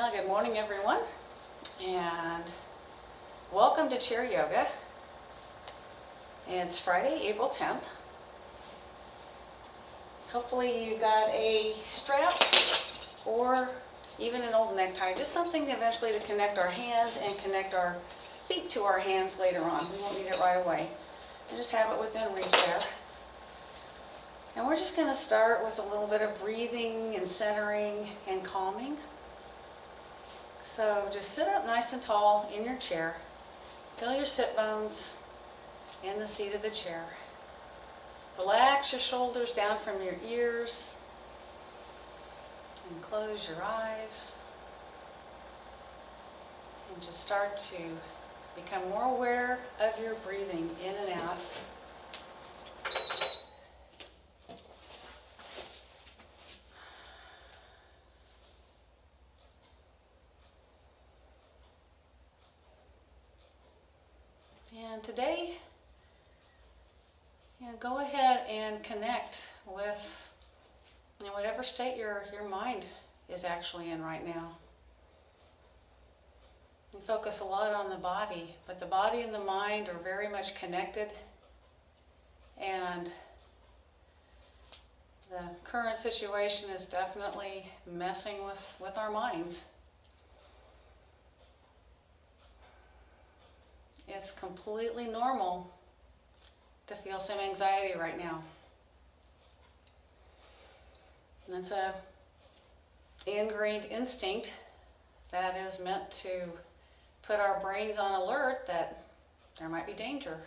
Well, good morning, everyone, and welcome to Chair Yoga. It's Friday, April 10th. Hopefully you got a strap or even an old necktie, just something eventually to connect our hands and connect our feet to our hands later on. We won't need it right away. And just have it within reach there. And we're just going to start with a little bit of breathing and centering and calming. So just sit up nice and tall in your chair. Feel your sit bones in the seat of the chair. Relax your shoulders down from your ears and close your eyes. And just start to become more aware of your breathing in and out. And today, go ahead and connect with whatever state your mind is actually in right now. We focus a lot on the body, but the body and the mind are very much connected, and the current situation is definitely messing with our minds. It's completely normal to feel some anxiety right now. And that's a ingrained instinct that is meant to put our brains on alert that there might be danger.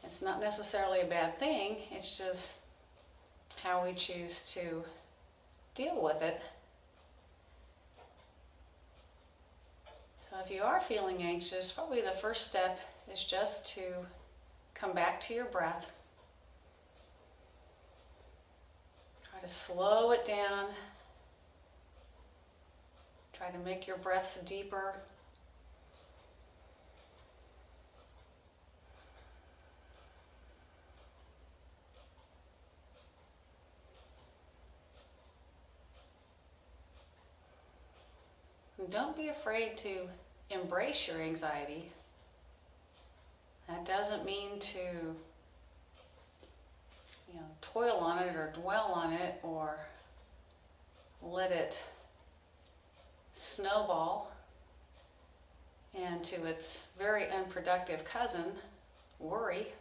It's not necessarily a bad thing, it's just how we choose to deal with it. So if you are feeling anxious, probably the first step is just to come back to your breath. Try to slow it down. Try to make your breaths deeper. And don't be afraid to embrace your anxiety. That doesn't mean to, toil on it or dwell on it or let it snowball into its very unproductive cousin, worry.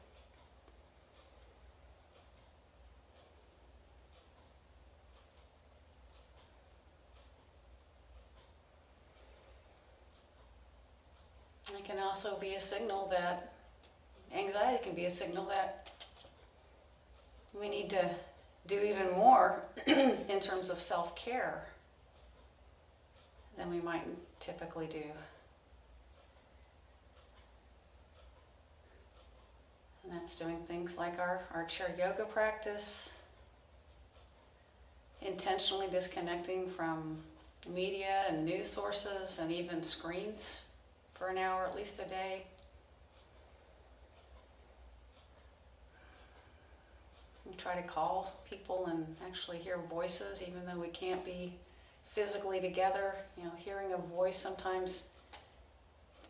It can also be a signal that anxiety can be a signal that we need to do even more in terms of self-care than we might typically do. And that's doing things like our chair yoga practice, intentionally disconnecting from media and news sources and even screens for an hour at least a day. We try to call people and actually hear voices even though we can't be physically together. Hearing a voice sometimes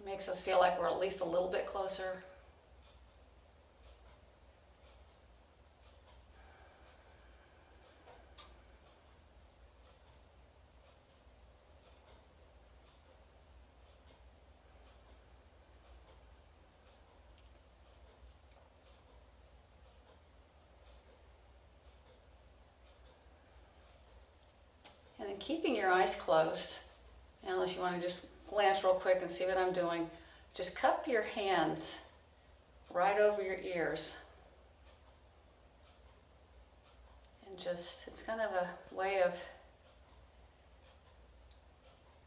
makes us feel like we're at least a little bit closer. And then keeping your eyes closed, unless you want to just glance real quick and see what I'm doing, just cup your hands right over your ears. And it's kind of a way of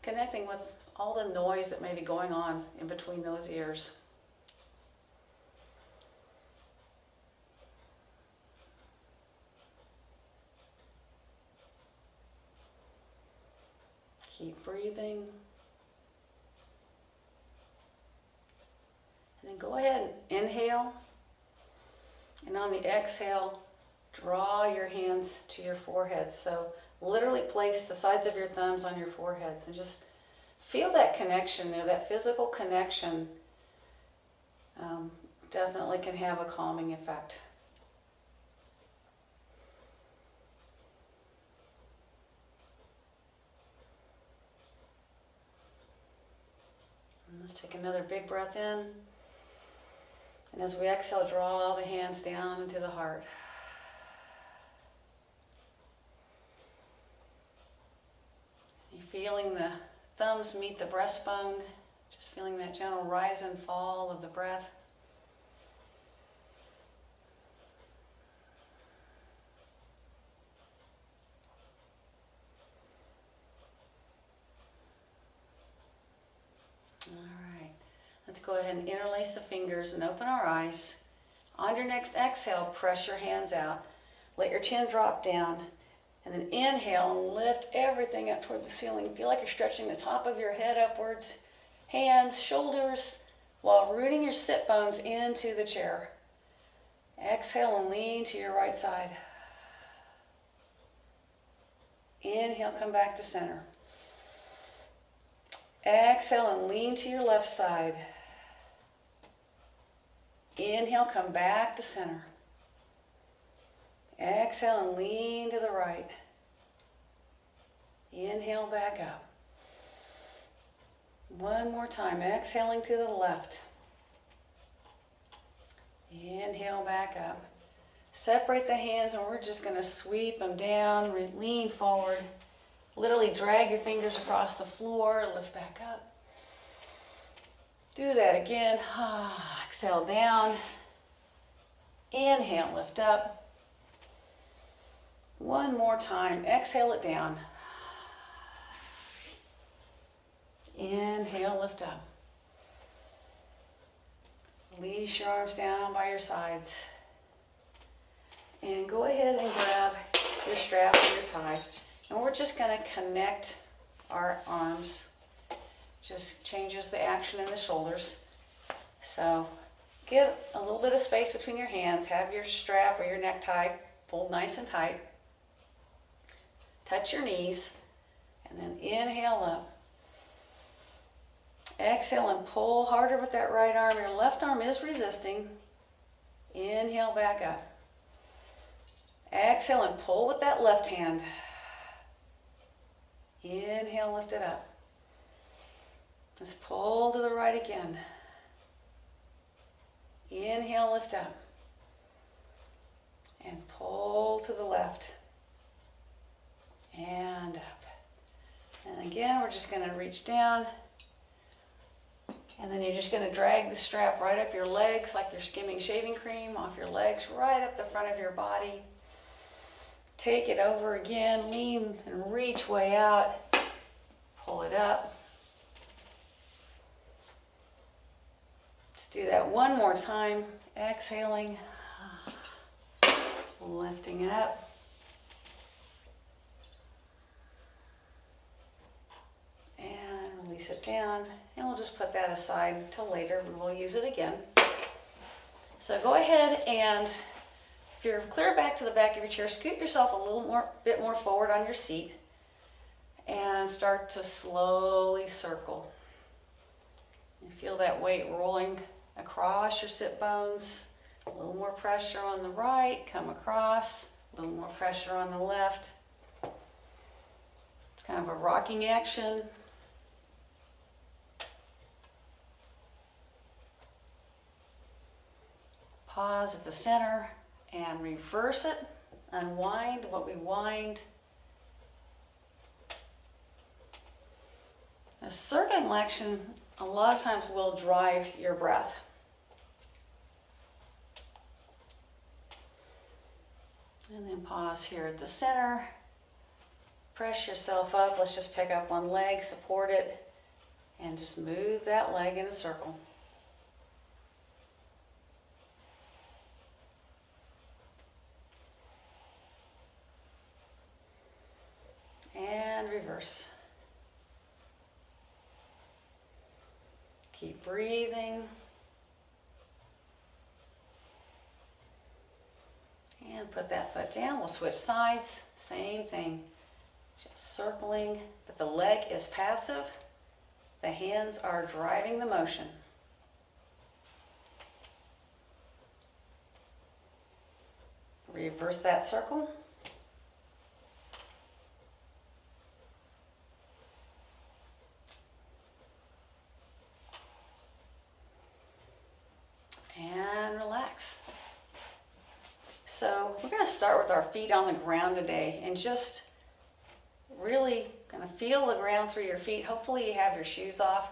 connecting with all the noise that may be going on in between those ears. Keep breathing. And then go ahead and inhale. And on the exhale, draw your hands to your forehead. So literally place the sides of your thumbs on your foreheads and just feel that connection there, that physical connection. Definitely can have a calming effect. And let's take another big breath in. And as we exhale, draw the hands down into the heart. You're feeling the thumbs meet the breastbone, just feeling that gentle rise and fall of the breath. All right, let's go ahead and interlace the fingers and open our eyes. On your next exhale, press your hands out. Let your chin drop down. And then inhale and lift everything up toward the ceiling. Feel like you're stretching the top of your head upwards. Hands, shoulders, while rooting your sit bones into the chair. Exhale and lean to your right side. Inhale, come back to center. Exhale and lean to your left side. Inhale, come back to center. Exhale and lean to the right. Inhale, back up. One more time, exhaling to the left. Inhale, back up. Separate the hands and we're just going to sweep them down, lean forward. Literally drag your fingers across the floor, lift back up. Do that again. Exhale down. Inhale, lift up. One more time, exhale it down. Inhale, lift up. Release your arms down by your sides. And go ahead and grab your strap or your tie. And we're just going to connect our arms. Just changes the action in the shoulders. So get a little bit of space between your hands. Have your strap or your necktie pulled nice and tight. Touch your knees. And then inhale up. Exhale and pull harder with that right arm. Your left arm is resisting. Inhale, back up. Exhale and pull with that left hand. Inhale, lift it up. Let's pull to the right again. Inhale, lift up. And pull to the left. And up. And again, we're just going to reach down. And then you're just going to drag the strap right up your legs like you're skimming shaving cream off your legs, right up the front of your body. Take it over again, lean and reach way out. Pull it up. Let's do that one more time. Exhaling, lifting it up. Release it down, and we'll just put that aside until later and we'll use it again. So go ahead and if you're clear back to the back of your chair, scoot yourself a bit more forward on your seat and start to slowly circle. You feel that weight rolling across your sit bones. A little more pressure on the right, come across, a little more pressure on the left. It's kind of a rocking action. Pause at the center and reverse it. Unwind what we wind. A circling action a lot of times will drive your breath. And then pause here at the center. Press yourself up. Let's just pick up one leg, support it, and just move that leg in a circle. And reverse. Keep breathing. And And put that foot down. We'll switch sides. Same thing. Just circling, but the leg is passive. The hands are driving the motion. Reverse that circle. And relax. So we're going to start with our feet on the ground today and just really kind of feel the ground through your feet. Hopefully you have your shoes off.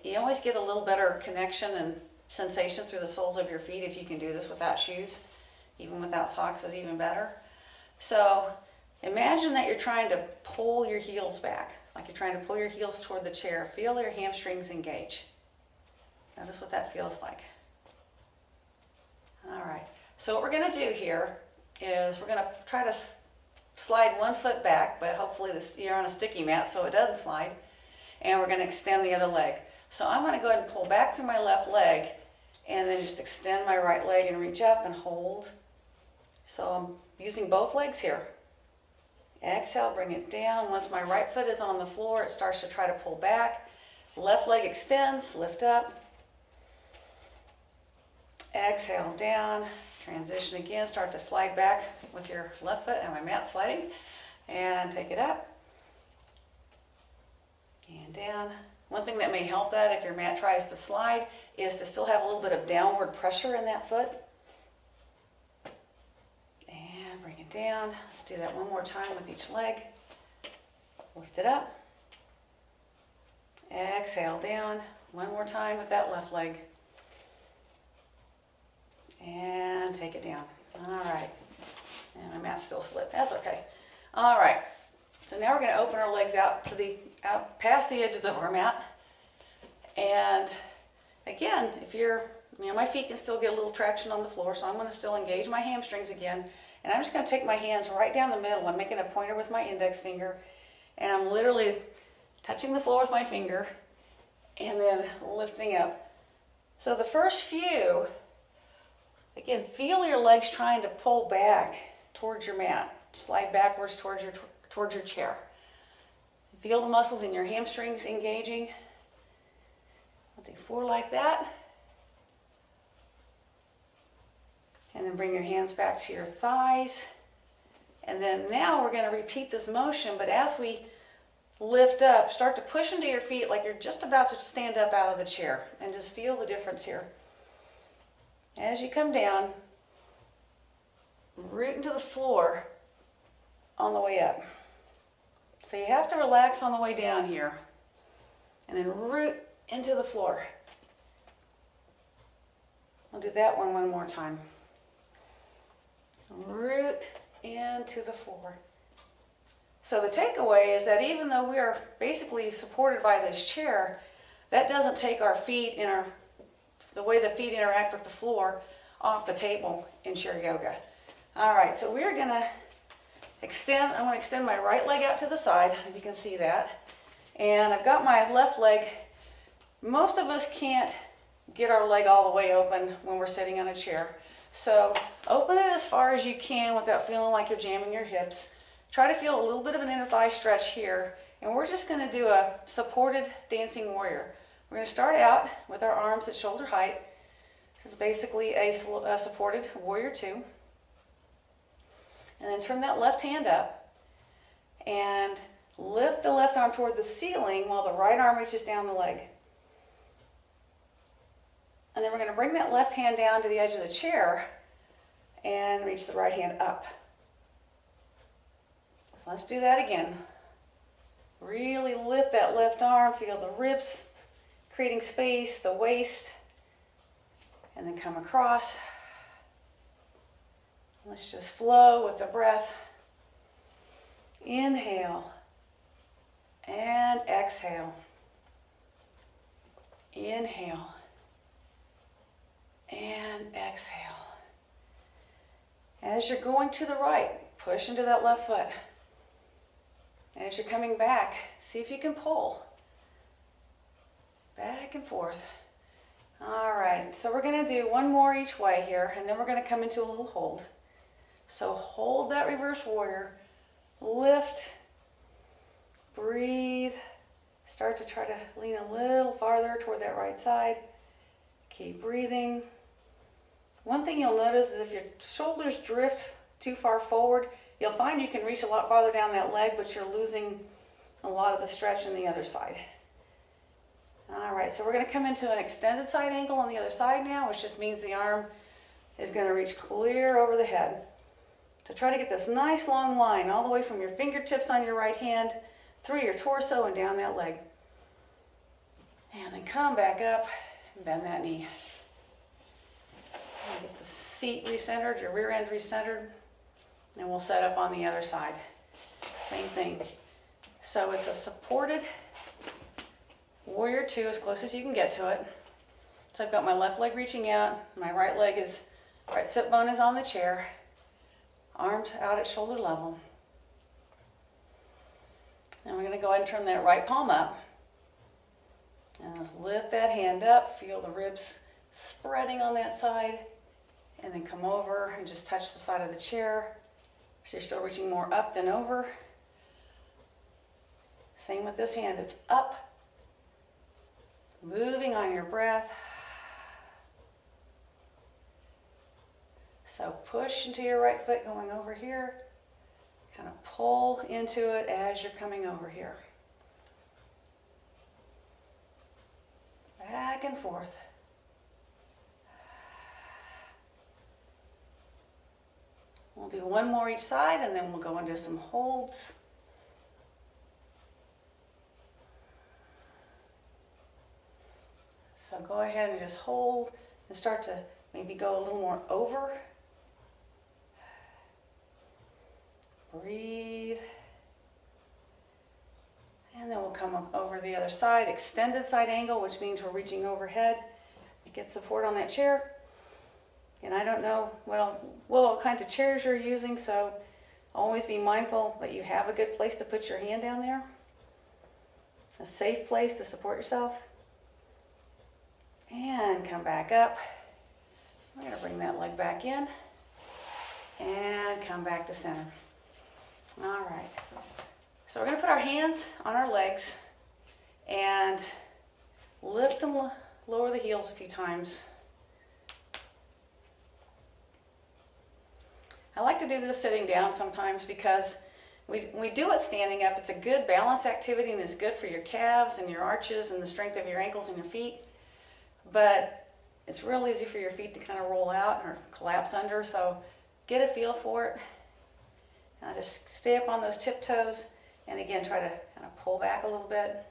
You always get a little better connection and sensation through the soles of your feet if you can do this without shoes. Even without socks is even better. So imagine that you're trying to pull your heels back, like you're trying to pull your heels toward the chair. Feel your hamstrings engage. Notice what that feels like. All right. So what we're going to do here is we're going to try to slide one foot back, but hopefully you're on a sticky mat so it doesn't slide. And we're going to extend the other leg. So I'm going to go ahead and pull back through my left leg and then just extend my right leg and reach up and hold. So I'm using both legs here. Exhale, bring it down. Once my right foot is on the floor, it starts to try to pull back. Left leg extends, lift up. Exhale, down. Transition again, start to slide back with your left foot, and my mat sliding. And take it up. And down. One thing that may help that if your mat tries to slide is to still have a little bit of downward pressure in that foot. And bring it down. Let's do that one more time with each leg. Lift it up. Exhale, down. One more time with that left leg. And take it down. All right. And my mat still slipped. That's okay. All right. So now we're going to open our legs out past the edges of our mat. And again, my feet can still get a little traction on the floor, so I'm going to still engage my hamstrings again. And I'm just going to take my hands right down the middle. I'm making a pointer with my index finger, and I'm literally touching the floor with my finger and then lifting up. So the first few, again, feel your legs trying to pull back towards your mat. Slide backwards towards your chair. Feel the muscles in your hamstrings engaging. I'll do 4 like that. And then bring your hands back to your thighs. And then now we're going to repeat this motion, but as we lift up, start to push into your feet like you're just about to stand up out of the chair. And just feel the difference here. As you come down, root into the floor on the way up. So you have to relax on the way down here. And then root into the floor. I'll do that one more time. Root into the floor. So the takeaway is that even though we are basically supported by this chair, that doesn't take our feet and the way the feet interact with the floor off the table in chair yoga. All right, so we're going to I'm going to extend my right leg out to the side, if you can see that. And I've got my left leg. Most of us can't get our leg all the way open when we're sitting on a chair. So open it as far as you can without feeling like you're jamming your hips. Try to feel a little bit of an inner thigh stretch here. And we're just going to do a supported dancing warrior. We're going to start out with our arms at shoulder height. This is basically a supported warrior 2. And then turn that left hand up and lift the left arm toward the ceiling while the right arm reaches down the leg. And then we're going to bring that left hand down to the edge of the chair and reach the right hand up. Let's do that again. Really lift that left arm, feel the ribs creating space, the waist, and then come across. Let's just flow with the breath. Inhale and exhale. Inhale and exhale. As you're going to the right, push into that left foot. As you're coming back, see if you can pull. Back and forth. All right, so we're going to do one more each way here, and then we're going to come into a little hold. So hold that reverse warrior, lift, breathe, start to try to lean a little farther toward that right side. Keep breathing. One thing you'll notice is if your shoulders drift too far forward, you'll find you can reach a lot farther down that leg, but you're losing a lot of the stretch on the other side. All right, so we're going to come into an extended side angle on the other side now, which just means the arm is going to reach clear over the head. So try to get this nice long line all the way from your fingertips on your right hand through your torso and down that leg. And then come back up and bend that knee. And get the seat recentered, your rear end recentered, and we'll set up on the other side. Same thing. So it's a supported warrior two as close as you can get to it. So I've got my left leg reaching out, my right sit bone is on the chair, arms out at shoulder level. And we're going to go ahead and turn that right palm up. And lift that hand up, feel the ribs spreading on that side, and then come over and just touch the side of the chair. So you're still reaching more up than over. Same with this hand, it's up, moving on your breath. So push into your right foot going over here, kind of pull into it as you're coming over here. Back and forth. We'll do one more each side and then we'll go into some holds. So go ahead and just hold and start to maybe go a little more over. Breathe. And then we'll come up over the other side, extended side angle, which means we're reaching overhead to get support on that chair. And I don't know what kinds of chairs you're using, so always be mindful that you have a good place to put your hand down there. A safe place to support yourself. And come back up. We're going to bring that leg back in and come back to center. All right. So we're going to put our hands on our legs and lift and lower the heels a few times. I like to do this sitting down sometimes because we do it standing up. It's a good balance activity and it's good for your calves and your arches and the strength of your ankles and your feet. But it's real easy for your feet to kind of roll out or collapse under, so get a feel for it. Now just stay up on those tiptoes and again try to kind of pull back a little bit.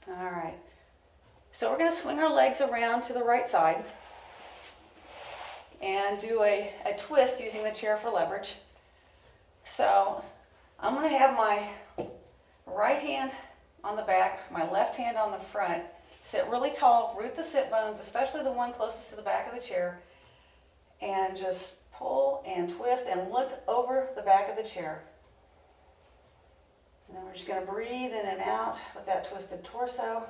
All right, so we're going to swing our legs around to the right side and do a twist using the chair for leverage. So I'm going to have my right hand on the back, my left hand on the front. Sit really tall, root the sit bones, especially the one closest to the back of the chair, and just pull and twist and look over the back of the chair. And then we're just going to breathe in and out with that twisted torso.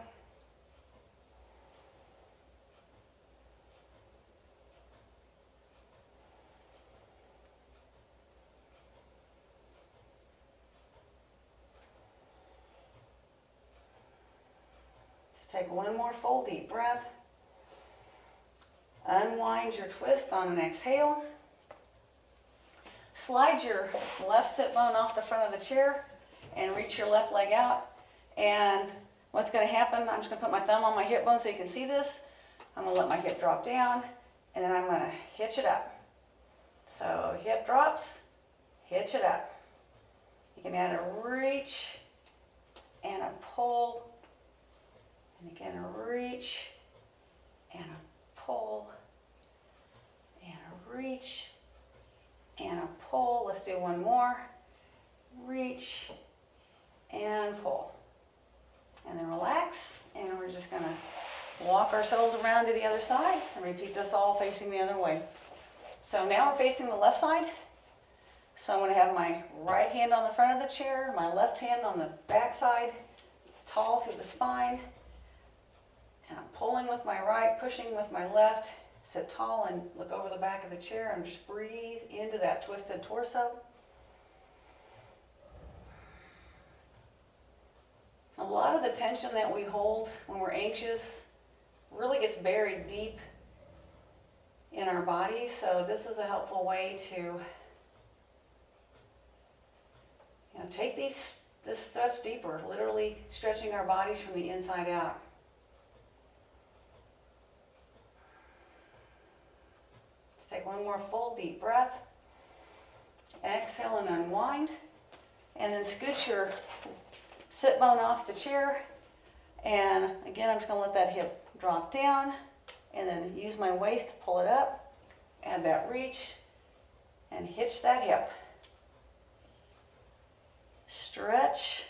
Take one more full deep breath. Unwind your twist on an exhale. Slide your left sit bone off the front of the chair and reach your left leg out. And what's going to happen, I'm just going to put my thumb on my hip bone so you can see this. I'm going to let my hip drop down and then I'm going to hitch it up. So hip drops, hitch it up. You can add a reach and a pull. And again, a reach, and a pull, and a reach, and a pull. Let's do one more. Reach, and pull. And then relax, and we're just going to walk ourselves around to the other side, and repeat this all facing the other way. So now we're facing the left side. So I'm going to have my right hand on the front of the chair, my left hand on the back side, tall through the spine. And I'm pulling with my right, pushing with my left, Sit tall and look over the back of the chair and just breathe into that twisted torso. A lot of the tension that we hold when we're anxious really gets buried deep in our body, so this is a helpful way to take this stretch deeper, literally stretching our bodies from the inside out. Let's take one more full deep breath. Exhale and unwind. And then scoot your sit bone off the chair. And again, I'm just going to let that hip drop down. And then use my waist to pull it up. Add that reach. And hitch that hip. Stretch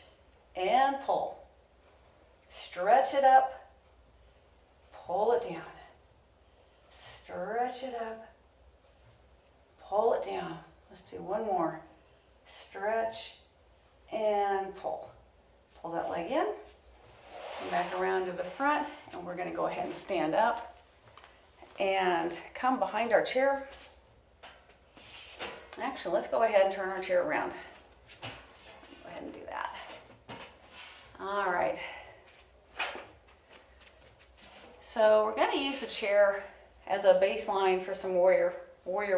and pull. Stretch it up, pull it down. Stretch it up, pull it down. Let's do one more. Stretch and pull. Pull that leg in, come back around to the front, and we're going to go ahead and stand up and come behind our chair. Actually, let's go ahead and turn our chair around. And do that. All right. So we're going to use the chair as a baseline for some warrior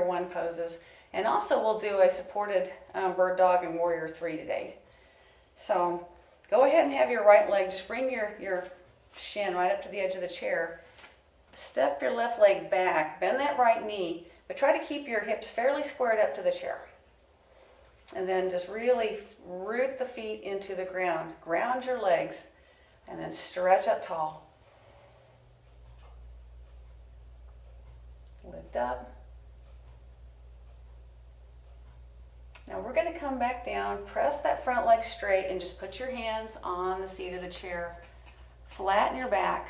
one poses, and also we'll do a supported bird dog and warrior 3 today. So go ahead and have your right leg, just bring your shin right up to the edge of the chair. Step your left leg back, bend that right knee, but try to keep your hips fairly squared up to the chair. And then just really root the feet into the ground. Ground your legs and then stretch up tall. Lift up. Now we're going to come back down, press that front leg straight, and just put your hands on the seat of the chair. Flatten your back.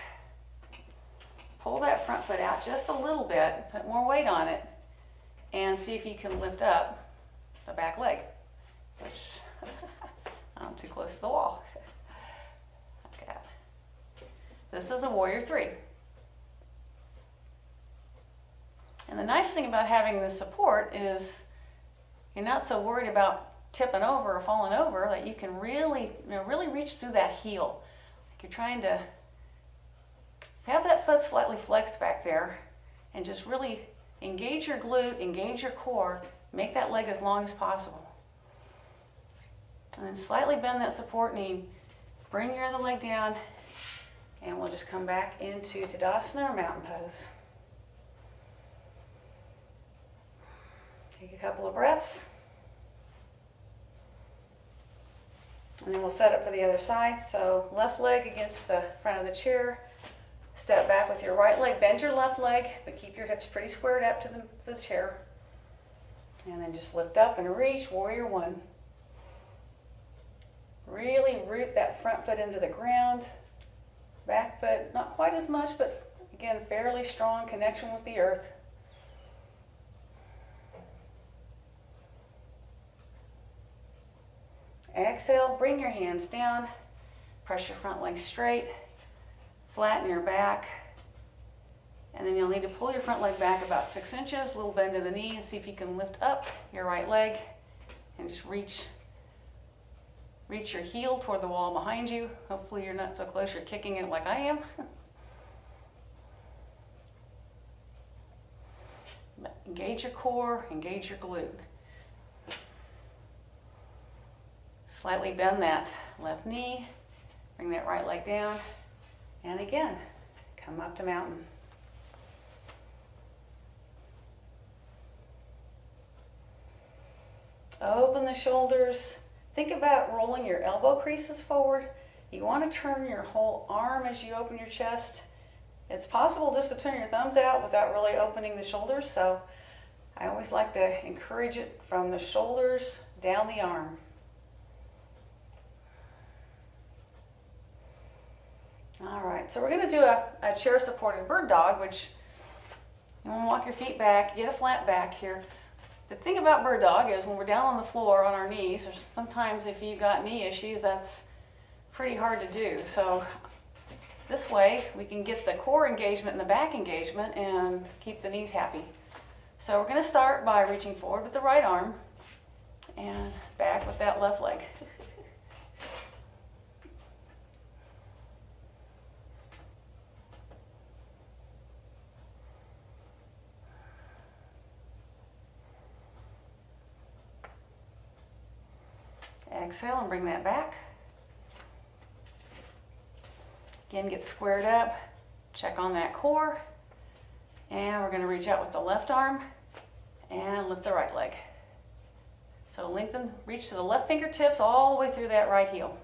Pull that front foot out just a little bit, put more weight on it, and see if you can lift up the back leg, which I'm too close to the wall. Okay. This is a warrior 3. And the nice thing about having this support is you're not so worried about tipping over or falling over, that you can really reach through that heel. Like you're trying to have that foot slightly flexed back there and just really engage your glute, engage your core, make that leg as long as possible. And then slightly bend that support knee, bring your other leg down, and we'll just come back into Tadasana or mountain pose. Take a couple of breaths. And then we'll set up for the other side. So left leg against the front of the chair. Step back with your right leg, bend your left leg, but keep your hips pretty squared up to the chair. And then just lift up and reach, warrior 1. Really root that front foot into the ground. Back foot, not quite as much, but again, fairly strong connection with the earth. Exhale, bring your hands down, press your front leg straight, flatten your back, and then you'll need to pull your front leg back about 6 inches, a little bend in the knee, and see if you can lift up your right leg and just reach your heel toward the wall behind you. Hopefully you're not so close you're kicking it like I am. Engage your core, engage your glute. Slightly bend that left knee, bring that right leg down, and again, come up to mountain. Open the shoulders. Think about rolling your elbow creases forward. You want to turn your whole arm as you open your chest. It's possible just to turn your thumbs out without really opening the shoulders, so I always like to encourage it from the shoulders down the arm. All right, so we're going to do a chair-supported bird dog, which you want to walk your feet back, get a flat back here. The thing about bird dog is when we're down on the floor on our knees, or sometimes if you've got knee issues, that's pretty hard to do. So This way we can get the core engagement and the back engagement and keep the knees happy. So we're going to start by reaching forward with the right arm and back with that left leg. Exhale and bring that back. Again, get squared up, check on that core, and we're going to reach out with the left arm and lift the right leg. So lengthen, reach to the left fingertips all the way through that right heel.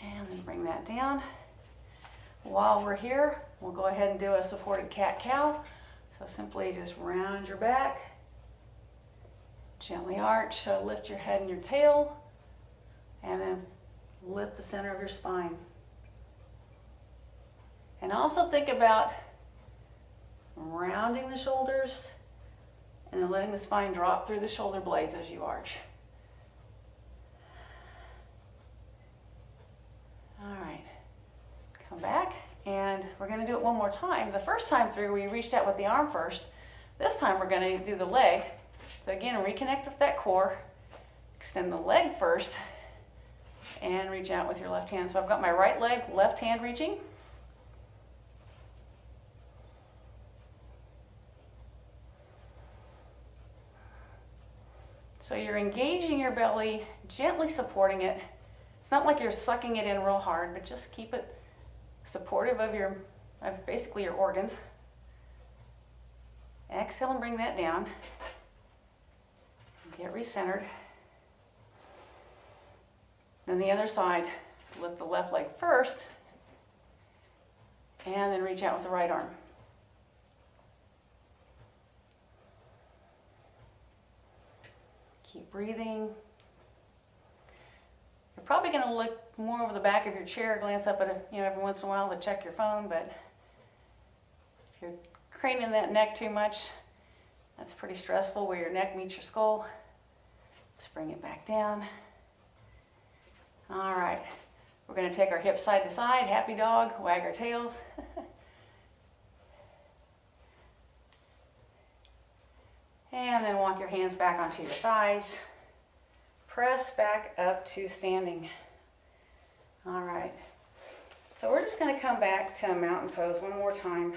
And then bring that down. While we're here, we'll go ahead and do a supported cat-cow. So simply just round your back, gently arch, so lift your head and your tail, and then lift the center of your spine. And also think about rounding the shoulders and then letting the spine drop through the shoulder blades as you arch. All right, come back, and we're going to do it one more time. The first time through, we reached out with the arm first. This time we're going to do the leg. So again, reconnect with that core, extend the leg first, and reach out with your left hand. So I've got my right leg, left hand reaching. So you're engaging your belly, gently supporting it. It's not like you're sucking it in real hard, but just keep it supportive of basically your organs. Exhale and bring that down. Get recentered. Then the other side, lift the left leg first, and then reach out with the right arm. Keep breathing. You're probably going to look more over the back of your chair, glance up at it, every once in a while to check your phone, but if you're craning that neck too much, that's pretty stressful where your neck meets your skull. Let's bring it back down. All right, we're going to take our hips side to side, happy dog, wag our tails. And then walk your hands back onto your thighs. Press back up to standing. All right, so we're just going to come back to a mountain pose one more time.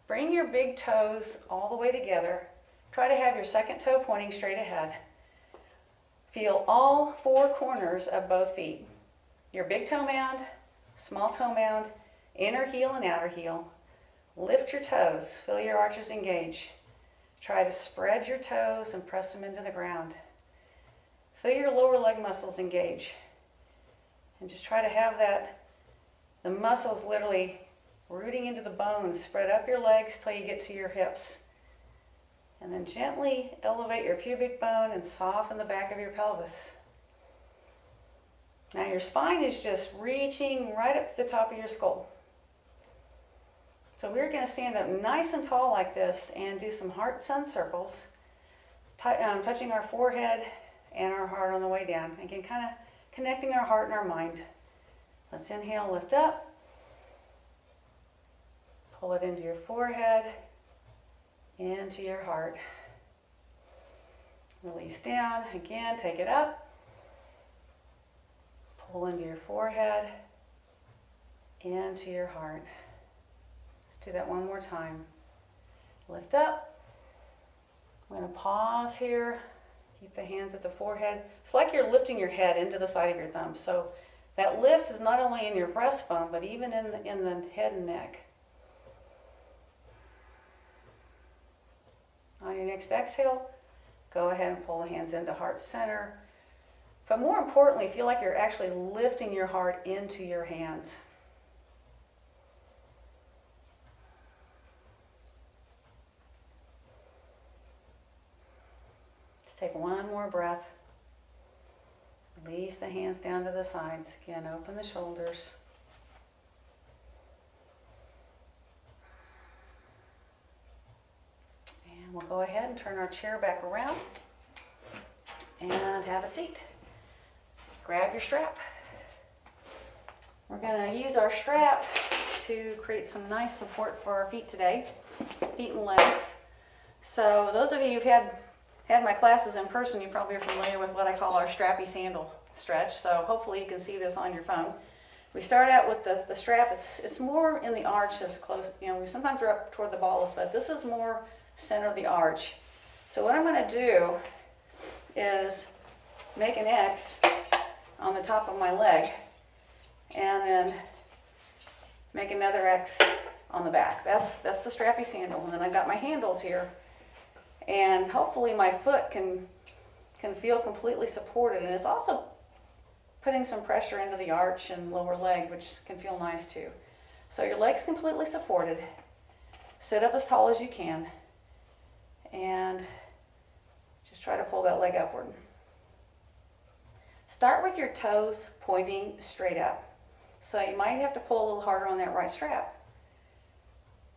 Bring your big toes all the way together. Try to have your second toe pointing straight ahead. Feel all four corners of both feet. Your big toe mound, small toe mound, inner heel and outer heel. Lift your toes, feel your arches engage. Try to spread your toes and press them into the ground. Feel your lower leg muscles engage. And just try to have the muscles literally rooting into the bones. Spread up your legs till you get to your hips. And then gently elevate your pubic bone and soften the back of your pelvis. Now your spine is just reaching right up to the top of your skull. So we're going to stand up nice and tall like this and do some heart sun circles, touching our forehead and our heart on the way down. Again, kind of connecting our heart and our mind. Let's inhale, lift up. Pull it into your forehead, into your heart. Release down. Again, take it up. Pull into your forehead, into your heart. Let's do that one more time. Lift up. I'm going to pause here. Keep the hands at the forehead. It's like you're lifting your head into the side of your thumb. So that lift is not only in your breastbone, but even in the head and neck. On your next exhale, go ahead and pull the hands into heart center. But more importantly, feel like you're actually lifting your heart into your hands. Take one more breath. Release the hands down to the sides. Again, open the shoulders. we'll go ahead and turn our chair back around and have a seat. Grab your strap. We're going to use our strap to create some nice support for our feet today, feet and legs. So those of you who've had my classes in person, you probably are familiar with what I call our strappy sandal stretch. So hopefully you can see this on your phone. We start out with the strap. It's more in the arch as close, sometimes we're up toward the ball of the foot. This is more center of the arch. So what I'm going to do is make an X on the top of my leg and then make another X on the back. That's the strappy sandal. And then I've got my handles here, and hopefully my foot can feel completely supported, and it's also putting some pressure into the arch and lower leg, which can feel nice too. So your leg's completely supported. Sit up as tall as you can and just try to pull that leg upward. Start with your toes pointing straight up. So you might have to pull a little harder on that right strap.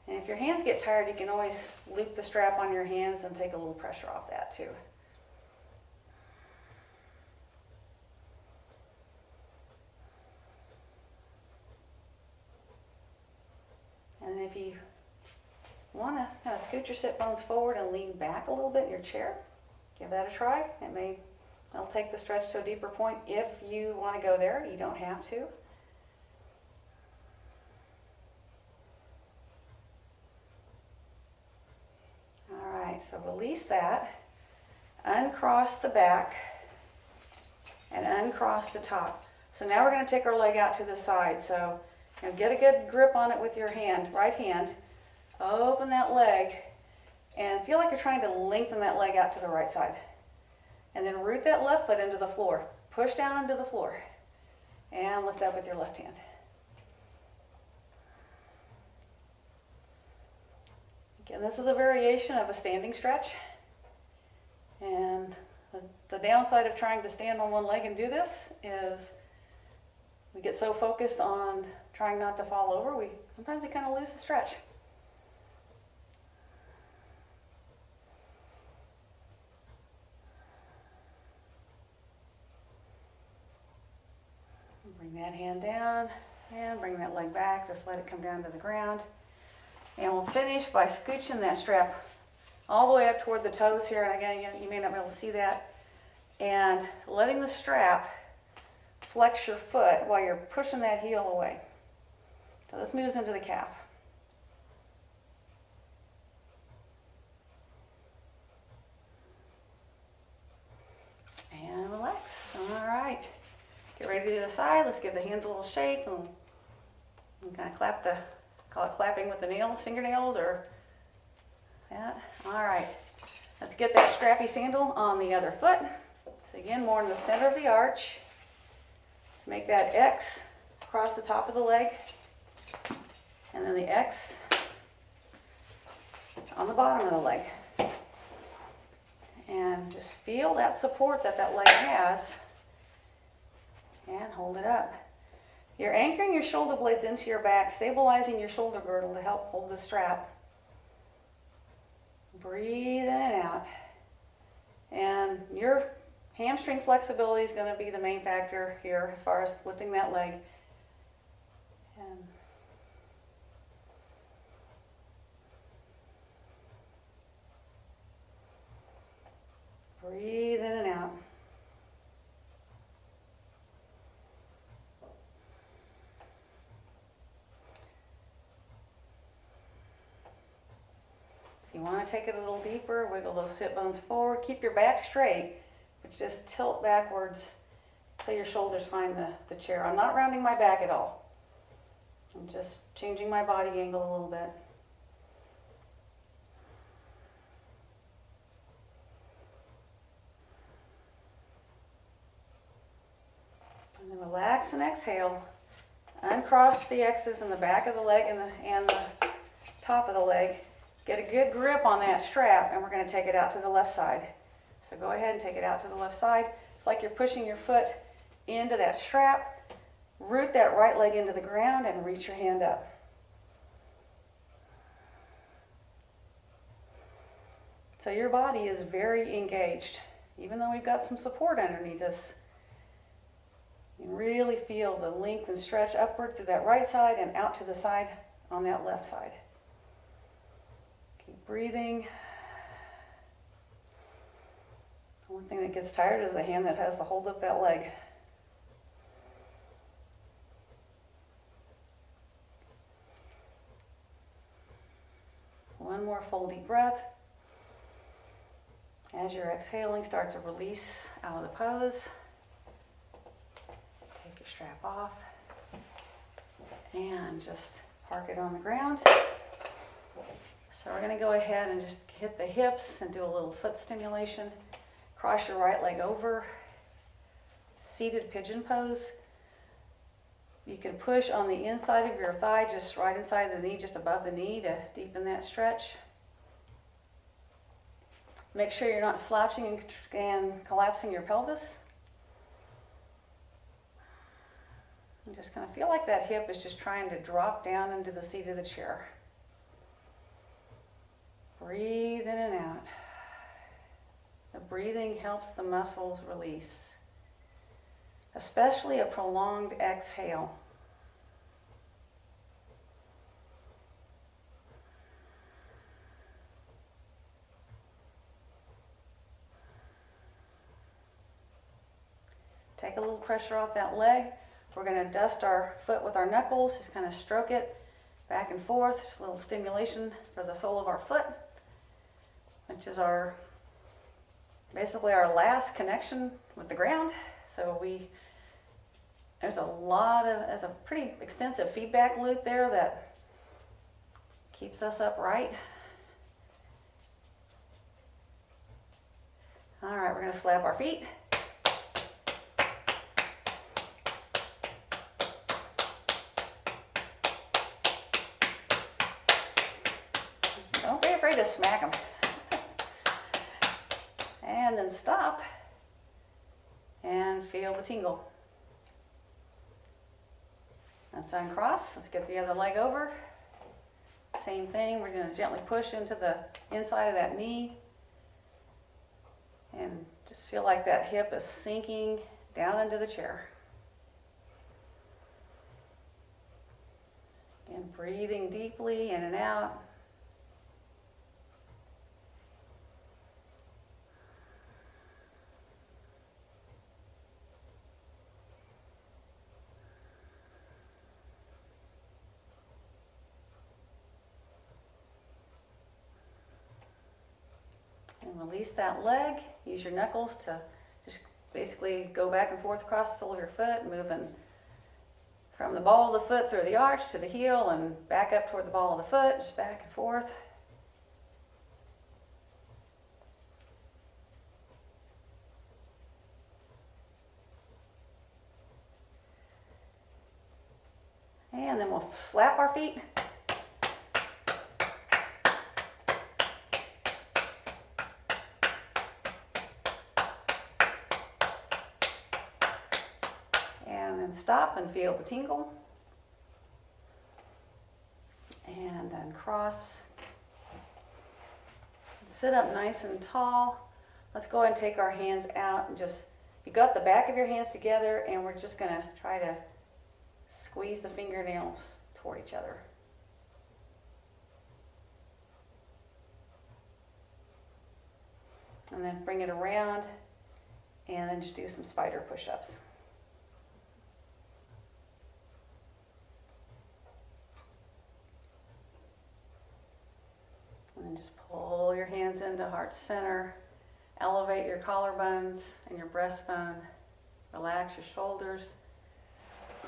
And if your hands get tired, you can always loop the strap on your hands and take a little pressure off that too. And if you want to kind of scoot your sit bones forward and lean back a little bit in your chair, give that a try. It'll take the stretch to a deeper point if you want to go there. You don't have to. All right, so release that. Uncross the back and uncross the top. So now we're going to take our leg out to the side. So get a good grip on it with your hand, right hand. Open that leg and feel like you're trying to lengthen that leg out to the right side. And then root that left foot into the floor. Push down into the floor and lift up with your left hand. Again, this is a variation of a standing stretch. And the downside of trying to stand on one leg and do this is we get so focused on trying not to fall over, sometimes we kind of lose the stretch. Bring that hand down and bring that leg back. Just let it come down to the ground. And we'll finish by scooching that strap all the way up toward the toes here. And again, you may not be able to see that. And letting the strap flex your foot while you're pushing that heel away. So this moves into the calf. And relax. All right. Get ready to the side. Let's give the hands a little shake and kind of call it clapping with the nails, fingernails, or that. All right. Let's get that strappy sandal on the other foot. So again, more in the center of the arch. Make that X across the top of the leg, and then the X on the bottom of the leg. And just feel that support that leg has, and hold it up. You're anchoring your shoulder blades into your back, stabilizing your shoulder girdle to help hold the strap. Breathe in and out. And your hamstring flexibility is going to be the main factor here as far as lifting that leg. And breathe in and out. If you want to take it a little deeper, wiggle those sit bones forward. Keep your back straight, but just tilt backwards till your shoulders find the chair. I'm not rounding my back at all. I'm just changing my body angle a little bit. And then relax and exhale. Uncross the X's in the back of the leg and the top of the leg. Get a good grip on that strap, and we're going to take it out to the left side. So go ahead and take it out to the left side. It's like you're pushing your foot into that strap. Root that right leg into the ground and reach your hand up. So your body is very engaged. Even though we've got some support underneath us, you can really feel the length and stretch upward through that right side and out to the side on that left side. Keep breathing. One thing that gets tired is the hand that has the hold of that leg. One more full deep breath. As you're exhaling, start to release out of the pose. Take your strap off and just park it on the ground. So we're going to go ahead and just hit the hips and do a little foot stimulation. Cross your right leg over. Seated pigeon pose. You can push on the inside of your thigh, just right inside the knee, just above the knee to deepen that stretch. Make sure you're not slouching and collapsing your pelvis. And just kind of feel like that hip is just trying to drop down into the seat of the chair. Breathe in and out. The breathing helps the muscles release, especially a prolonged exhale. Take a little pressure off that leg. We're going to dust our foot with our knuckles, just kind of stroke it back and forth, just a little stimulation for the sole of our foot, which is basically our last connection with the ground. So there's a pretty extensive feedback loop there that keeps us upright. All right, we're going to slap our feet. Don't be afraid to smack them. And then stop and feel the tingle. Let's uncross. Let's get the other leg over. Same thing. We're going to gently push into the inside of that knee and just feel like that hip is sinking down into the chair. And breathing deeply in and out. And release that leg. Use your knuckles to just basically go back and forth across the sole of your foot, moving from the ball of the foot through the arch to the heel and back up toward the ball of the foot, just back and forth. And then we'll slap our feet. And then stop and feel the tingle. And then cross. Sit up nice and tall. Let's go ahead and take our hands out and just, you got the back of your hands together, and we're just going to try to squeeze the fingernails toward each other. And then bring it around and then just do some spider push-ups. And then just pull your hands into heart center. Elevate your collarbones and your breastbone. Relax your shoulders.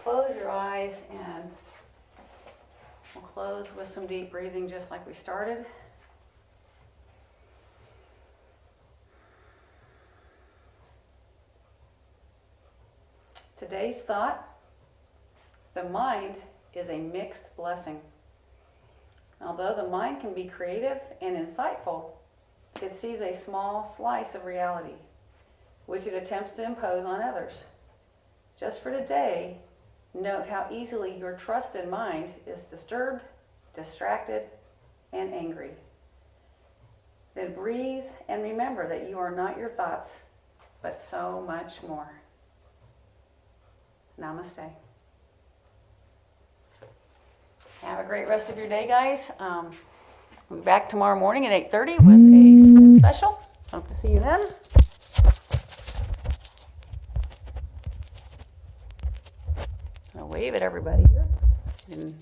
Close your eyes, and we'll close with some deep breathing just like we started. Today's thought: the mind is a mixed blessing. Although the mind can be creative and insightful, it sees a small slice of reality, which it attempts to impose on others. Just for today, note how easily your trusted mind is disturbed, distracted, and angry. Then breathe and remember that you are not your thoughts, but so much more. Namaste. Have a great rest of your day, guys. We'll be back tomorrow morning at 8:30 with a spin special. Hope to see you then. I'll wave at everybody here. You can